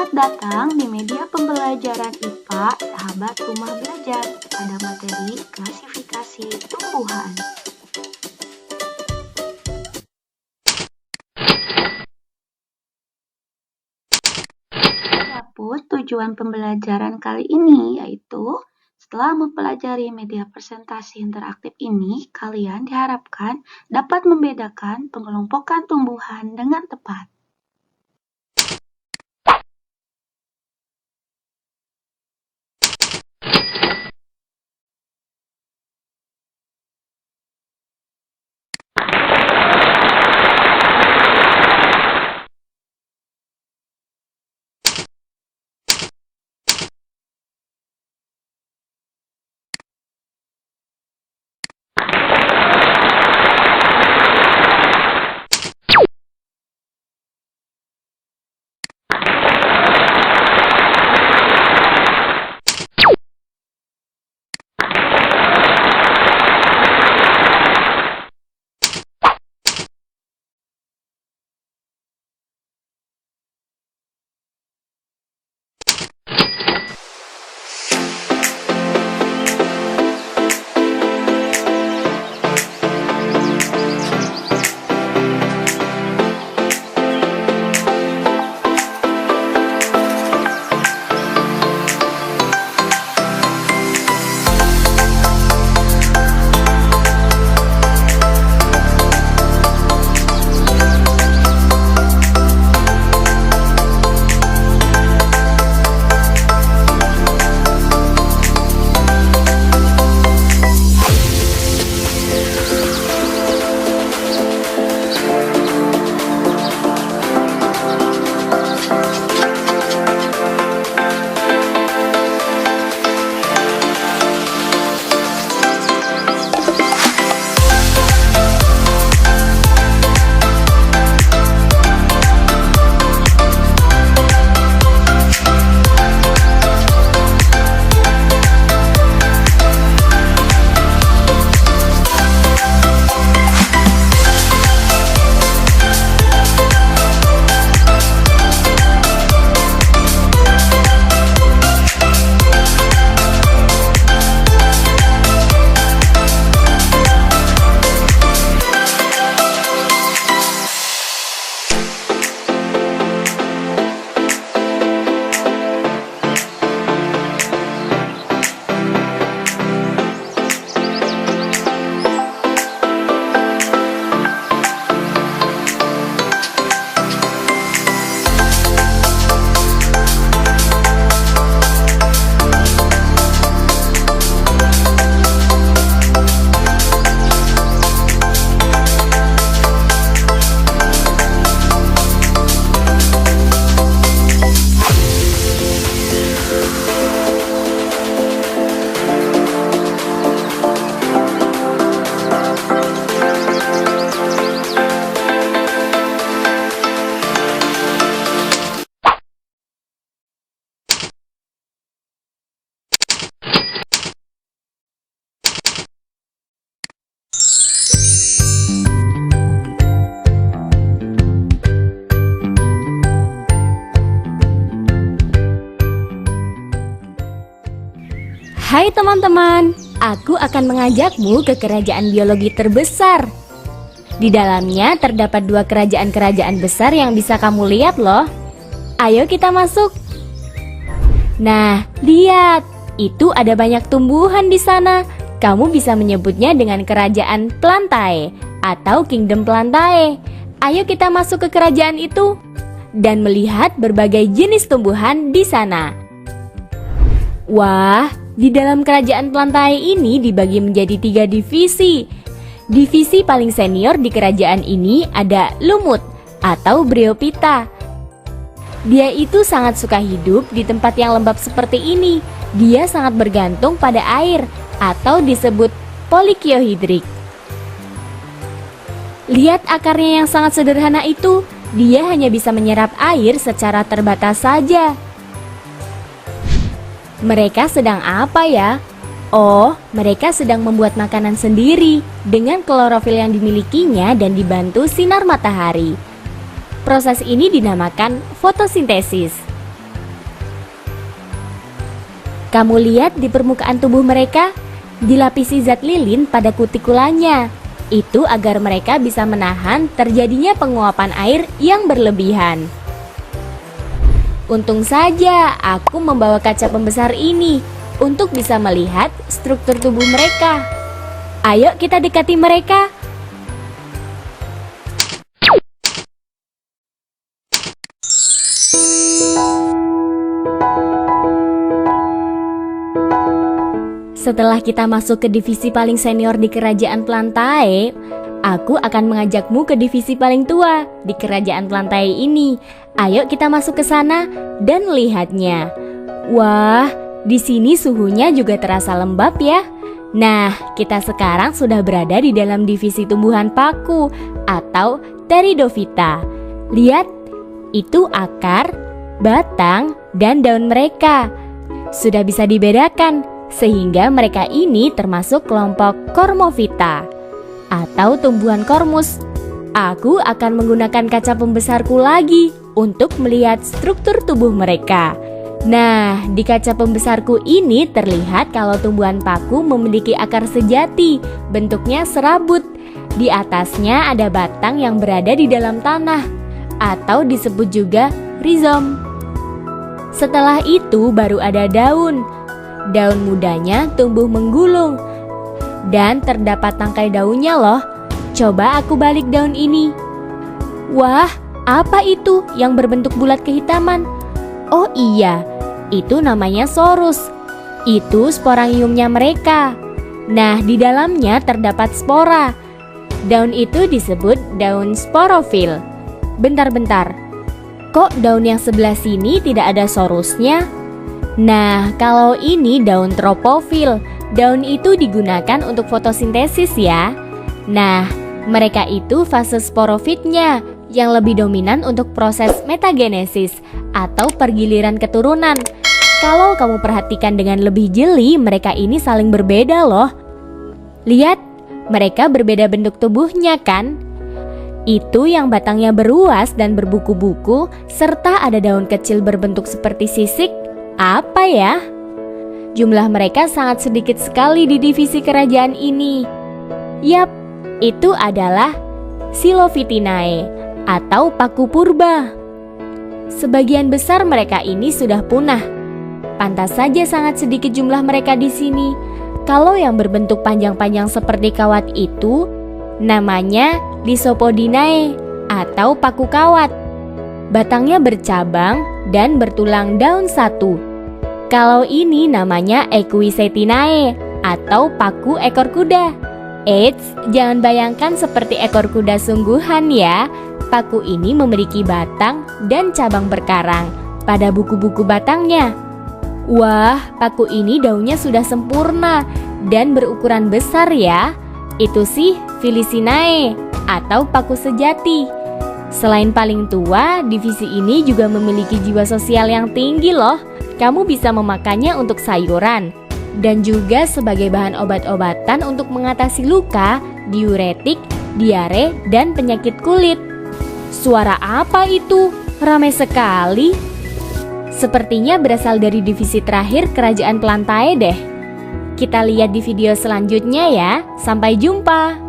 Selamat datang di media pembelajaran IPA Sahabat Rumah Belajar pada materi klasifikasi tumbuhan. Adapun tujuan pembelajaran kali ini yaitu setelah mempelajari media presentasi interaktif ini, kalian diharapkan dapat membedakan pengelompokan tumbuhan dengan tepat. Hai teman-teman, aku akan mengajakmu ke kerajaan biologi terbesar. Di dalamnya terdapat dua kerajaan-kerajaan besar yang bisa kamu lihat loh. Ayo kita masuk. Nah, lihat, itu ada banyak tumbuhan di sana. Kamu bisa menyebutnya dengan kerajaan Plantae atau Kingdom Plantae. Ayo kita masuk ke kerajaan itu dan melihat berbagai jenis tumbuhan di sana. Wah, di dalam kerajaan Plantae ini dibagi menjadi 3 divisi. Divisi paling senior di kerajaan ini ada lumut atau Bryophyta. Dia itu sangat suka hidup di tempat yang lembab seperti ini. Dia sangat bergantung pada air atau disebut polikiohidrik. Lihat akarnya yang sangat sederhana itu. Dia hanya bisa menyerap air secara terbatas saja. Mereka sedang apa ya? Oh, mereka sedang membuat makanan sendiri dengan klorofil yang dimilikinya dan dibantu sinar matahari. Proses ini dinamakan fotosintesis. Kamu lihat di permukaan tubuh mereka, dilapisi zat lilin pada kutikulanya. Itu agar mereka bisa menahan terjadinya penguapan air yang berlebihan. Untung saja aku membawa kaca pembesar ini untuk bisa melihat struktur tubuh mereka. Ayo kita dekati mereka. Setelah kita masuk ke divisi paling senior di kerajaan Plantae, aku akan mengajakmu ke divisi paling tua di kerajaan Plantae ini. Ayo kita masuk ke sana dan lihatnya. Wah, di sini suhunya juga terasa lembab ya. Nah, kita sekarang sudah berada di dalam divisi tumbuhan paku atau Pteridophyta. Lihat, itu akar, batang, dan daun mereka. Sudah bisa dibedakan. Sehingga mereka ini termasuk kelompok Cormophyta atau tumbuhan kormus. Aku akan menggunakan kaca pembesarku lagi untuk melihat struktur tubuh mereka. Nah, di kaca pembesarku ini terlihat kalau tumbuhan paku memiliki akar sejati, bentuknya serabut. Di atasnya ada batang yang berada di dalam tanah atau disebut juga rizom. Setelah itu baru ada daun. Daun mudanya tumbuh menggulung dan terdapat tangkai daunnya loh. Coba aku balik daun ini. Wah, apa itu yang berbentuk bulat kehitaman? Oh iya, itu namanya sorus. Itu sporangiumnya mereka. Nah, di dalamnya terdapat spora. Daun itu disebut daun sporofil. Bentar-bentar, kok daun yang sebelah sini tidak ada sorusnya? Nah, kalau ini daun tropofil. Daun itu digunakan untuk fotosintesis ya. Nah, mereka itu fase sporofitnya yang lebih dominan untuk proses metagenesis atau pergiliran keturunan. Kalau kamu perhatikan dengan lebih jeli, mereka ini saling berbeda loh. Lihat, mereka berbeda bentuk tubuhnya kan? Itu yang batangnya beruas dan berbuku-buku, serta ada daun kecil berbentuk seperti sisik. Apa ya? Jumlah mereka sangat sedikit sekali di divisi kerajaan ini. Yap, itu adalah Silophytinae atau paku purba. Sebagian besar mereka ini sudah punah. Pantas saja sangat sedikit jumlah mereka di sini. Kalau yang berbentuk panjang-panjang seperti kawat itu namanya Lysopodinae atau paku kawat. Batangnya bercabang dan bertulang daun satu. Kalau ini namanya Equisetinae atau paku ekor kuda. Eits, jangan bayangkan seperti ekor kuda sungguhan ya. Paku ini memiliki batang dan cabang berkarang pada buku-buku batangnya. Wah, paku ini daunnya sudah sempurna dan berukuran besar ya. Itu sih Filicinae atau paku sejati. Selain paling tua, divisi ini juga memiliki jiwa sosial yang tinggi loh. Kamu bisa memakannya untuk sayuran dan juga sebagai bahan obat-obatan untuk mengatasi luka, diuretik, diare, dan penyakit kulit. Suara apa itu? Ramai sekali. Sepertinya berasal dari divisi terakhir kerajaan Plantae deh. Kita lihat di video selanjutnya ya. Sampai jumpa.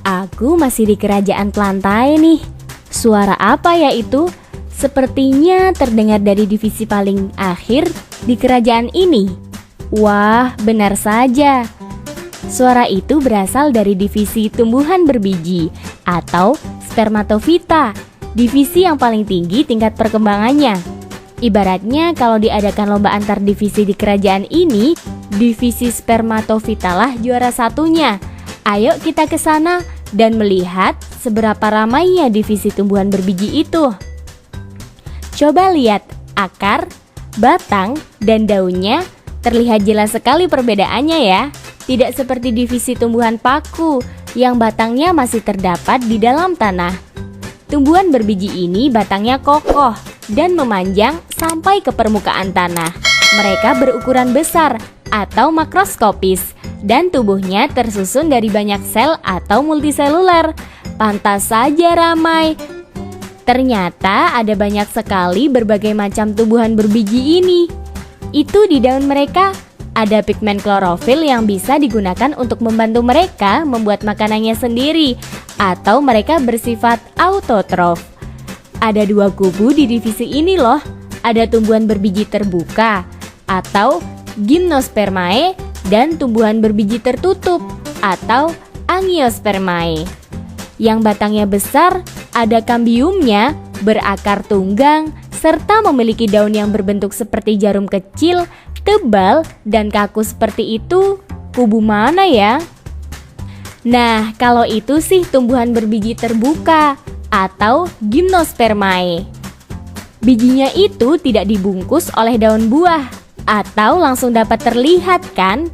Aku masih di kerajaan Plantae nih. Suara apa ya itu? Sepertinya terdengar dari divisi paling akhir di kerajaan ini. Wah, benar saja. Suara itu berasal dari divisi tumbuhan berbiji atau Spermatophyta, divisi yang paling tinggi tingkat perkembangannya. Ibaratnya kalau diadakan lomba antar divisi di kerajaan ini, divisi Spermatophyta lah juara satunya. Ayo kita ke sana dan melihat seberapa ramainya divisi tumbuhan berbiji itu. Coba lihat akar, batang, dan daunnya, terlihat jelas sekali perbedaannya ya. Tidak seperti divisi tumbuhan paku yang batangnya masih terdapat di dalam tanah. Tumbuhan berbiji ini batangnya kokoh dan memanjang sampai ke permukaan tanah. Mereka berukuran besar atau makroskopis dan tubuhnya tersusun dari banyak sel atau multiseluler. Pantas saja ramai. Ternyata ada banyak sekali berbagai macam tumbuhan berbiji ini. Itu di daun mereka ada pigmen klorofil yang bisa digunakan untuk membantu mereka membuat makanannya sendiri atau mereka bersifat autotrof. Ada dua kubu di divisi ini loh. Ada tumbuhan berbiji terbuka atau gymnospermae dan tumbuhan berbiji tertutup atau angiospermae. Yang batangnya besar, ada kambiumnya, berakar tunggang, serta memiliki daun yang berbentuk seperti jarum kecil, tebal, dan kaku seperti itu. Kubu mana ya? Nah, kalau itu sih tumbuhan berbiji terbuka atau gymnospermae. Bijinya itu tidak dibungkus oleh daun buah atau langsung dapat terlihat kan?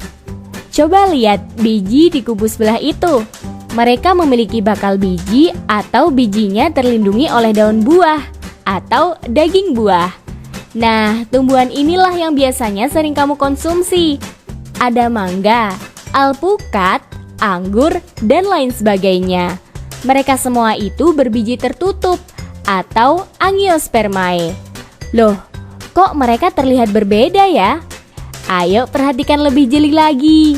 Coba lihat biji di kubu sebelah itu. Mereka memiliki bakal biji atau bijinya terlindungi oleh daun buah atau daging buah. Nah, tumbuhan inilah yang biasanya sering kamu konsumsi. Ada mangga, alpukat, anggur, dan lain sebagainya. Mereka semua itu berbiji tertutup atau angiospermae. Loh, kok mereka terlihat berbeda ya? Ayo perhatikan lebih jeli lagi.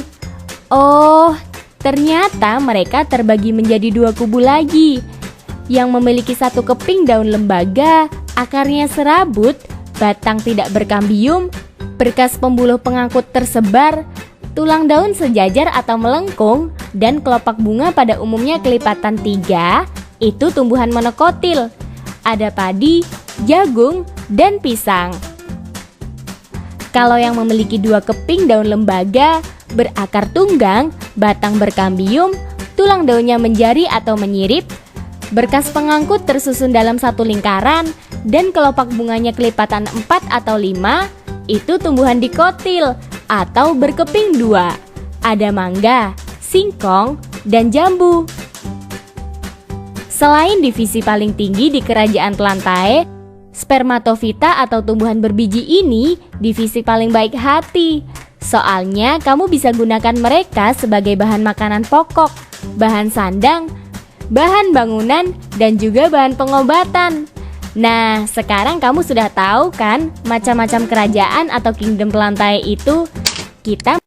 Oh, ternyata mereka terbagi menjadi dua kubu lagi. Yang memiliki satu keping daun lembaga, akarnya serabut, batang tidak berkambium, berkas pembuluh pengangkut tersebar, tulang daun sejajar atau melengkung, dan kelopak bunga pada umumnya kelipatan 3, itu tumbuhan monokotil. Ada padi, jagung, dan pisang. Kalau yang memiliki dua keping daun lembaga, berakar tunggang, batang berkambium, tulang daunnya menjari atau menyirip, berkas pengangkut tersusun dalam satu lingkaran, dan kelopak bunganya kelipatan 4 atau 5, itu tumbuhan dikotil atau berkeping 2. Ada mangga, singkong, dan jambu. Selain divisi paling tinggi di kerajaan Plantae, spermatofita atau tumbuhan berbiji ini divisi paling baik hati. Soalnya kamu bisa gunakan mereka sebagai bahan makanan pokok, bahan sandang, bahan bangunan, dan juga bahan pengobatan. Nah, sekarang kamu sudah tahu kan macam-macam kerajaan atau kingdom Plantae itu. Kita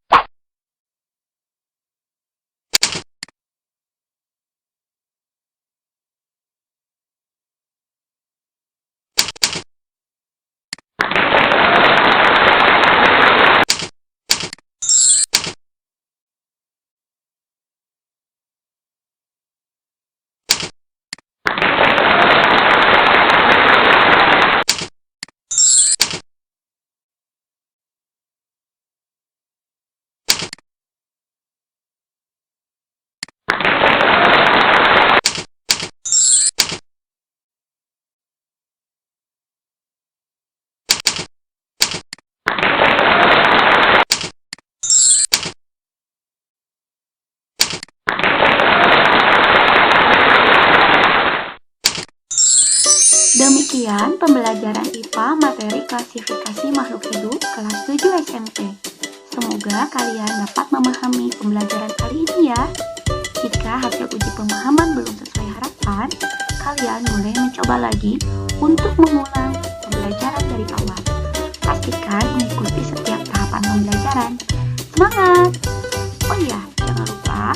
Demikian pembelajaran IPA materi klasifikasi makhluk hidup kelas 7 SMP. Semoga kalian dapat memahami pembelajaran kali ini ya. Jika hasil uji pemahaman belum sesuai harapan, kalian boleh mencoba lagi untuk mengulang pembelajaran dari awal. Pastikan mengikuti setiap tahapan pembelajaran. Semangat! Oh iya, jangan lupa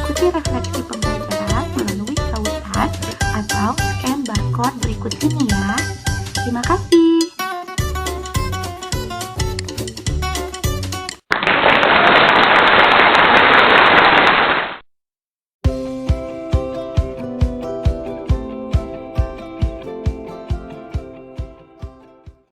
ikuti refleksi pembelajaran melalui tautan atau scan barcode berikut ini ya. Terima kasih.